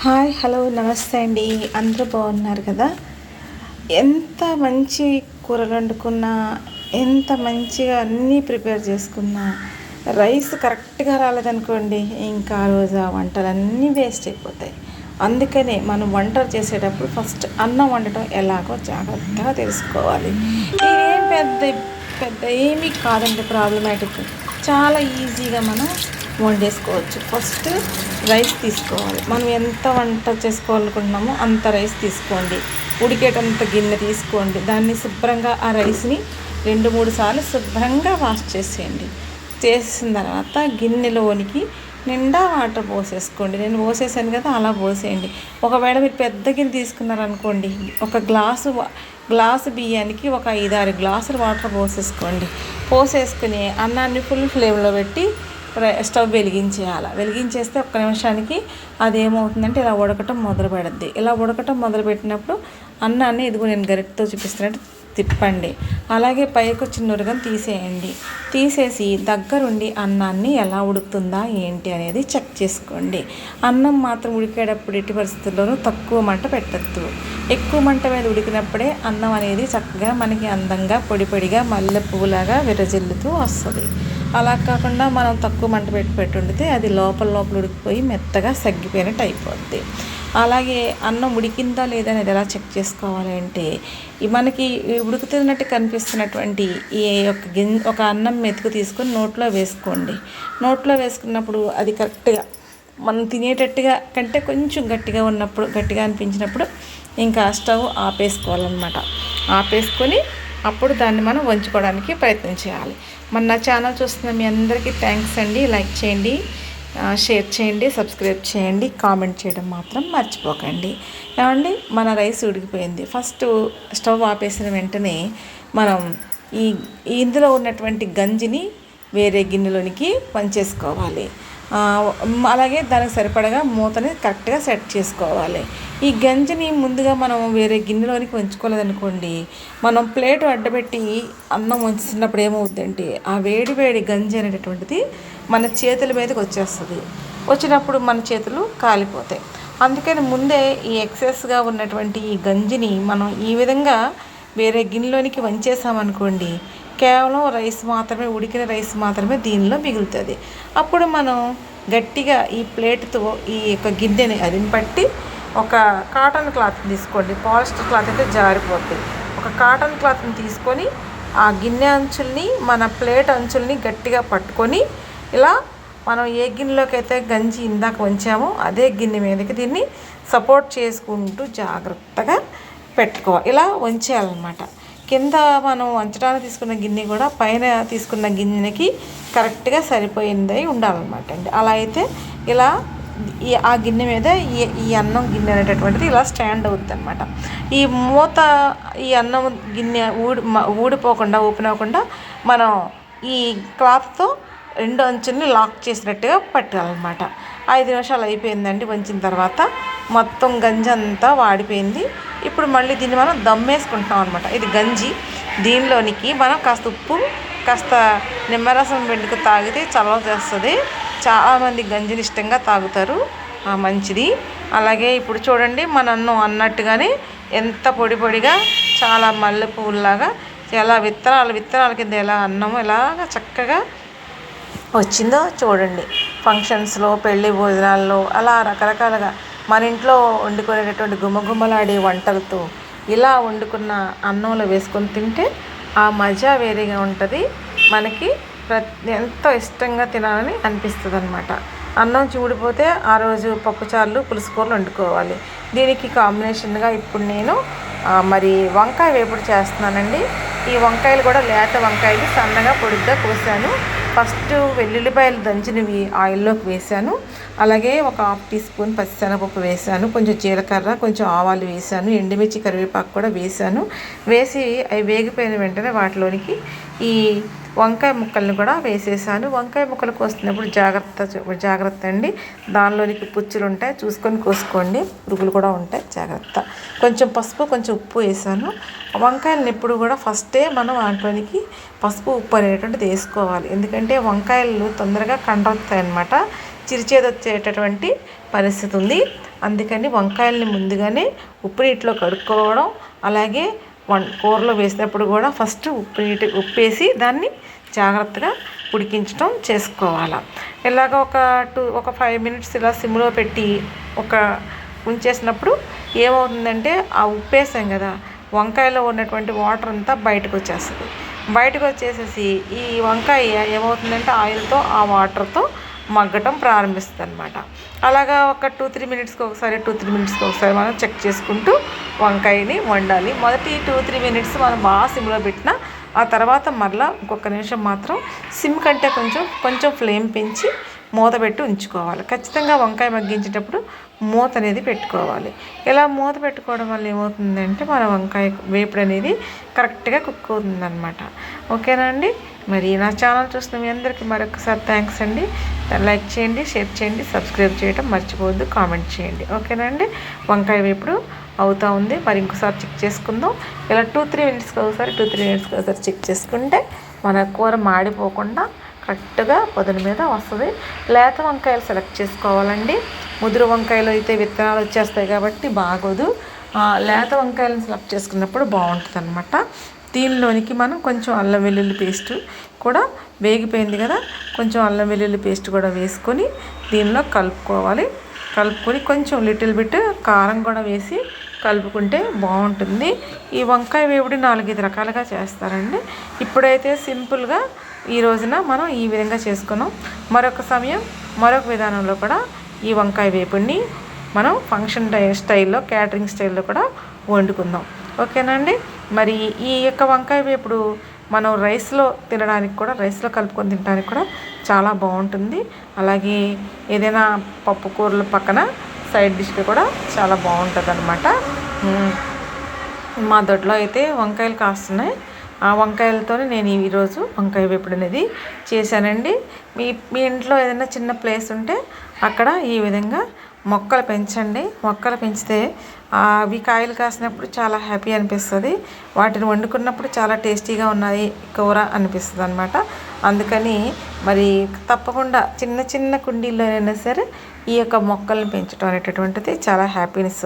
Hi hello నమస్తే అండి. అందరూ బాగున్నారు కదా? ఎంత మంచి కూరలు వండుకున్నా, ఎంత మంచిగా అన్నీ ప్రిపేర్ చేసుకున్నా, రైస్ కరెక్ట్గా రాలేదనుకోండి, ఇంకా ఆ రోజు ఆ వంటలన్నీ వేస్ట్ అయిపోతాయి. అందుకనే మనం వంటలు చేసేటప్పుడు ఫస్ట్ అన్నం వండటం ఎలాగో జాగ్రత్తగా తెలుసుకోవాలి. ఇదేం పెద్ద పెద్ద ఏమీ కాదండి ప్రాబ్లమాటిక్. చాలా ఈజీగా మనం వండేసుకోవచ్చు. ఫస్ట్ రైస్ తీసుకోవాలి. మనం ఎంత వంట చేసుకోవాలనుకుంటున్నామో అంత రైస్ తీసుకోండి. ఉడికేటంత గిన్నె తీసుకోండి. దాన్ని శుభ్రంగా ఆ రైస్ని 2-3 సార్లు శుభ్రంగా వాష్ చేసేయండి. చేసిన తర్వాత గిన్నెలోనికి నిండా వాటర్ పోసేసుకోండి. నేను పోసేసాను కదా, అలా పోసేయండి. ఒకవేళ మీరు పెద్ద గిన్నె తీసుకున్నారనుకోండి, ఒక గ్లాసు బియ్యానికి ఒక 5-6 గ్లాసులు వాటర్ పోసేసుకోండి. పోసేసుకుని అన్నాన్ని ఫుల్ ఫ్లేమ్లో పెట్టి స్టవ్ వెలిగించేస్తే ఒక్క నిమిషానికి అదేమవుతుందంటే ఇలా ఉడకటం మొదలు పెడుద్ది. ఇలా ఉడకటం మొదలుపెట్టినప్పుడు అన్నాన్ని ఇదిగో నేను గరిటెతో చూపిస్తున్నట్టు తిప్పండి. అలాగే పైకి వచ్చిన నురగను తీసేయండి. తీసేసి దగ్గరుండి అన్నాన్ని ఎలా ఉడుకుతుందా ఏంటి అనేది చెక్ చేసుకోండి. అన్నం మాత్రం ఉడికేటప్పుడు ఎట్టి పరిస్థితుల్లోనూ తక్కువ మంట పెట్టద్దు. ఎక్కువ మంట మీద ఉడికినప్పుడే అన్నం అనేది చక్కగా మనకి అందంగా పొడి పొడిగా మల్లె పువ్వులాగా విరజిల్లుతూ వస్తుంది. అలా కాకుండా మనం తక్కువ మంట పెట్టి వండితే అది లోపల ఉడికిపోయి మెత్తగా సగ్గిపోయినట్టు అయిపోద్ది. అలాగే అన్నం ఉడికిందా లేదా అనేది ఎలా చెక్ చేసుకోవాలి అంటే, మనకి ఉడుకుతున్నట్టు కనిపిస్తున్నటువంటి ఈ ఒక అన్నం మెతుకు తీసుకొని నోట్లో వేసుకోండి. నోట్లో వేసుకున్నప్పుడు అది కరెక్ట్గా మనం తినేటట్టుగా కంటే కొంచెం గట్టిగా ఉన్నప్పుడు, గట్టిగా అనిపించినప్పుడు ఇంకా స్టవ్ ఆపేసుకోవాలన్నమాట. ఆపేసుకొని అప్పుడు దాన్ని మనం వంచుకోవడానికి ప్రయత్నం చేయాలి. మన ఛానల్ చూస్తున్న మీ అందరికీ థ్యాంక్స్ అండి. లైక్ చేయండి, షేర్ చేయండి, సబ్స్క్రైబ్ చేయండి, కామెంట్ చేయడం మాత్రం మర్చిపోకండి. ఏమండి, మన రైస్ ఉడికిపోయింది. ఫస్ట్ స్టవ్ ఆపేసిన వెంటనే మనం ఇందులో ఉన్నటువంటి గంజిని వేరే గిన్నెలోనికి వంచేసుకోవాలి. అలాగే దానికి సరిపడగా మూతని కరెక్ట్గా సెట్ చేసుకోవాలి. ఈ గంజిని ముందుగా మనం వేరే గిన్నెలోనికి వంచుకోలేదనుకోండి, మనం ప్లేట్ అడ్డబెట్టి అన్నం వంచుతున్నప్పుడు ఏమవుతుందంటే ఆ వేడి గంజి అనేటటువంటిది మన చేతుల మీదకి వచ్చేస్తుంది. వచ్చినప్పుడు మన చేతులు కాలిపోతాయి. అందుకని ముందే ఈ ఎక్సెస్గా ఉన్నటువంటి ఈ గంజిని మనం ఈ విధంగా వేరే గిన్నెలోనికి వంచేసామనుకోండి, కేవలం రైస్ మాత్రమే, ఉడికిన రైస్ మాత్రమే దీనిలో మిగులుతుంది. అప్పుడు మనం గట్టిగా ఈ ప్లేట్తో ఈ యొక్క గిన్నెని అదింపట్టి ఒక కాటన్ క్లాత్ తీసుకోండి. పాలిస్టర్ క్లాత్ అయితే జారిపోతుంది. ఒక కాటన్ క్లాత్ని తీసుకొని ఆ గిన్నె అంచుల్ని, మన ప్లేట్ అంచుల్ని గట్టిగా పట్టుకొని ఇలా మనం ఏ గిన్నెలోకి అయితే గంజి ఇందాక వంచామో అదే గిన్నె మీదకి దీన్ని సపోర్ట్ చేసుకుంటూ జాగ్రత్తగా పెట్టుకోవాలి. ఇలా వంచేయాలన్నమాట. కింద మనం వంచడానికి తీసుకున్న గిన్నె కూడా పైన తీసుకున్న గిన్నెకి కరెక్ట్గా సరిపోయింది ఉండాలన్నమాట అండి. అలా అయితే ఇలా ఆ గిన్నె మీద ఈ అన్నం గిన్నె అనేటటువంటిది ఇలా స్టాండ్ అవుతుంది అనమాట. ఈ మూత ఈ అన్నం గిన్నె ఊడిపోకుండా, ఓపెన్ అవ్వకుండా మనం ఈ క్లాత్తో 2 అంచుల్ని లాక్ చేసినట్టుగా పట్టాలన్నమాట. 5 నిమిషాలు అయిపోయిందండి. వంచిన తర్వాత మొత్తం గంజి అంతా వాడిపోయింది. ఇప్పుడు మళ్ళీ దీన్ని మనం దమ్మేసుకుంటున్నాం అనమాట. ఇది గంజి. దీనిలోనికి మనం కాస్త ఉప్పు, కాస్త నిమ్మరసం వెండుకు తాగితే చలవ చేస్తుంది. చాలామంది గంజిని ఇష్టంగా తాగుతారు, మంచిది. అలాగే ఇప్పుడు చూడండి, మన అన్నం అన్నట్టుగానే ఎంత పొడిగా చాలా మల్లె పువ్వులాగా చాలా విత్తనాల కింద ఎలా అన్నము ఎలాగ చక్కగా వచ్చిందో చూడండి. ఫంక్షన్స్లో, పెళ్లి భోజనాల్లో అలా రకరకాలుగా మన ఇంట్లో వండుకునేటటువంటి గుమ్మలాడే వంటలతో ఇలా వండుకున్న అన్నంలో వేసుకొని తింటే ఆ మజా వేరేగా ఉంటుంది. మనకి ఎంతో ఇష్టంగా తినాలని అనిపిస్తుంది అనమాట. అన్నం చూడిపోతే ఆ రోజు పప్పుచారులు, పులుసు కూరలు వండుకోవాలి. దీనికి కాంబినేషన్గా ఇప్పుడు నేను మరి వంకాయ వేపుడు చేస్తున్నానండి. ఈ వంకాయలు కూడా లేత వంకాయలు సన్నగా పొడిగ్గా కోసాను. ఫస్ట్ వెల్లుల్లిపాయలు దంచినవి ఆయిల్లోకి వేసాను. అలాగే ఒక 1/2 టీ స్పూన్ పచ్చిశనగపప్పు వేసాను. కొంచెం జీలకర్ర, కొంచెం ఆవాలు వేసాను. ఎండుమిర్చి, కరివేపాకు కూడా వేసాను. వేసి అవి వేగిపోయిన వెంటనే వాటిలోనికి ఈ వంకాయ ముక్కల్ని కూడా వేసేసాను. వంకాయ ముక్కలు కోస్తున్నప్పుడు జాగ్రత్త అండి. దానిలోనికి పుచ్చులు ఉంటాయి, చూసుకొని కోసుకోండి. పురుగులు కూడా ఉంటాయి, జాగ్రత్త. కొంచెం పసుపు, కొంచెం ఉప్పు వేసాను. వంకాయలను ఎప్పుడు కూడా ఫస్టే మనం వాటిలోనికి పసుపు, ఉప్పు అనేటువంటిది వేసుకోవాలి. ఎందుకంటే వంకాయలు తొందరగా కండొస్తాయి అన్నమాట. చిరుచేదు వచ్చేటటువంటి పరిస్థితి ఉంది. అందుకని వంకాయల్ని ముందుగానే ఉప్పు నీటిలో కడుక్కోవడం, అలాగే కూరలో వేసినప్పుడు కూడా ఫస్ట్ ఉప్పేసి దాన్ని జాగ్రత్తగా ఉడికించడం చేసుకోవాలి. ఇలాగ ఒక 5 మినిట్స్ ఇలా సిమ్లో పెట్టి ఉంచేసినప్పుడు ఏమవుతుందంటే ఆ ఉప్పేసాం కదా, వంకాయలో ఉన్నటువంటి వాటర్ అంతా బయటకు వచ్చేస్తుంది. బయటకు వచ్చేసేసి ఈ వంకాయ ఏమవుతుందంటే ఆయిల్తో ఆ వాటర్తో మగ్గటం ప్రారంభిస్తుంది అనమాట. అలాగా ఒక 2-3 మినిట్స్కి ఒకసారి మనం చెక్ చేసుకుంటూ వంకాయని వండాలి. మొదటి 2-3 మినిట్స్ మనం బాగా సిమ్లో పెట్టిన, ఆ తర్వాత మరలా ఇంకొక నిమిషం మాత్రం సిమ్ కంటే కొంచెం ఫ్లేమ్ పెంచి మూత పెట్టి ఉంచుకోవాలి. ఖచ్చితంగా వంకాయ మగ్గించేటప్పుడు మూత అనేది పెట్టుకోవాలి. ఇలా మూత పెట్టుకోవడం వల్ల ఏమవుతుందంటే మన వంకాయ వేపుడు అనేది కరెక్ట్గా కుక్ అవుతుందన్నమాట. ఓకేనా అండి? మరి నా ఛానల్ చూస్తున్న మీ అందరికీ మరొకసారి థ్యాంక్స్ అండి. లైక్ చేయండి, షేర్ చేయండి, సబ్స్క్రైబ్ చేయడం మర్చిపోవద్దు, కామెంట్ చేయండి. ఓకేనా అండి? వంకాయ వేపుడు అవుతూ ఉంది. మరి ఇంకోసారి చెక్ చేసుకుందాం. ఇలా 2-3 మినిట్స్కి ఒకసారి చెక్ చేసుకుంటే మన కూర మాడిపోకుండా కరెక్ట్గా పొదల మీద వస్తుంది. లేత వంకాయలు సెలెక్ట్ చేసుకోవాలండి. ముదురు వంకాయలు అయితే విత్తనాలు వచ్చేస్తాయి కాబట్టి బాగోదు. లేత వంకాయలను సెలెక్ట్ చేసుకున్నప్పుడు బాగుంటుంది అనమాట. దీనిలోనికి మనం కొంచెం అల్లం వెల్లుల్లి పేస్ట్ కూడా వేగిపోయింది కదా, కొంచెం అల్లం వెల్లుల్లి పేస్ట్ కూడా వేసుకొని దీనిలో కలుపుకొని కొంచెం లిటిల్ బిట్ కారం కూడా వేసి కలుపుకుంటే బాగుంటుంది. ఈ వంకాయ వేపుడు 4-5 రకాలుగా చేస్తారండి. ఇప్పుడైతే సింపుల్గా ఈ రోజున మనం ఈ విధంగా చేసుకున్నాం. మరొక విధానంలో కూడా ఈ వంకాయ వేపుడిని మనం ఫంక్షన్ స్టైల్లో, క్యాటరింగ్ స్టైల్లో కూడా వండుకుందాం. ఓకేనండి? మరి ఈ యొక్క వంకాయ వేపుడు మనం రైస్లో కలుపుకొని తినడానికి కూడా చాలా బాగుంటుంది. అలాగే ఏదైనా పప్పు కూరల పక్కన సైడ్ డిష్గా కూడా చాలా బాగుంటుంది అన్నమాట. మా దొడ్లో అయితే వంకాయలు కాస్తున్నాయి. ఆ వంకాయలతో నేను ఈరోజు వంకాయ వేపుడు అనేది చేశానండి. మీ ఇంట్లో ఏదైనా చిన్న ప్లేస్ ఉంటే అక్కడ ఈ విధంగా మొక్కలు పెంచండి. మొక్కలు పెంచితే అవి కాయలు కాసినప్పుడు చాలా హ్యాపీ అనిపిస్తుంది. వాటిని వండుకున్నప్పుడు చాలా టేస్టీగా ఉన్నాయి కూర అనిపిస్తుంది అనమాట. అందుకని మరి తప్పకుండా చిన్న కుండీల్లోనైనా సరే ఈ యొక్క మొక్కలను పెంచడం అనేటటువంటిది చాలా హ్యాపీనెస్.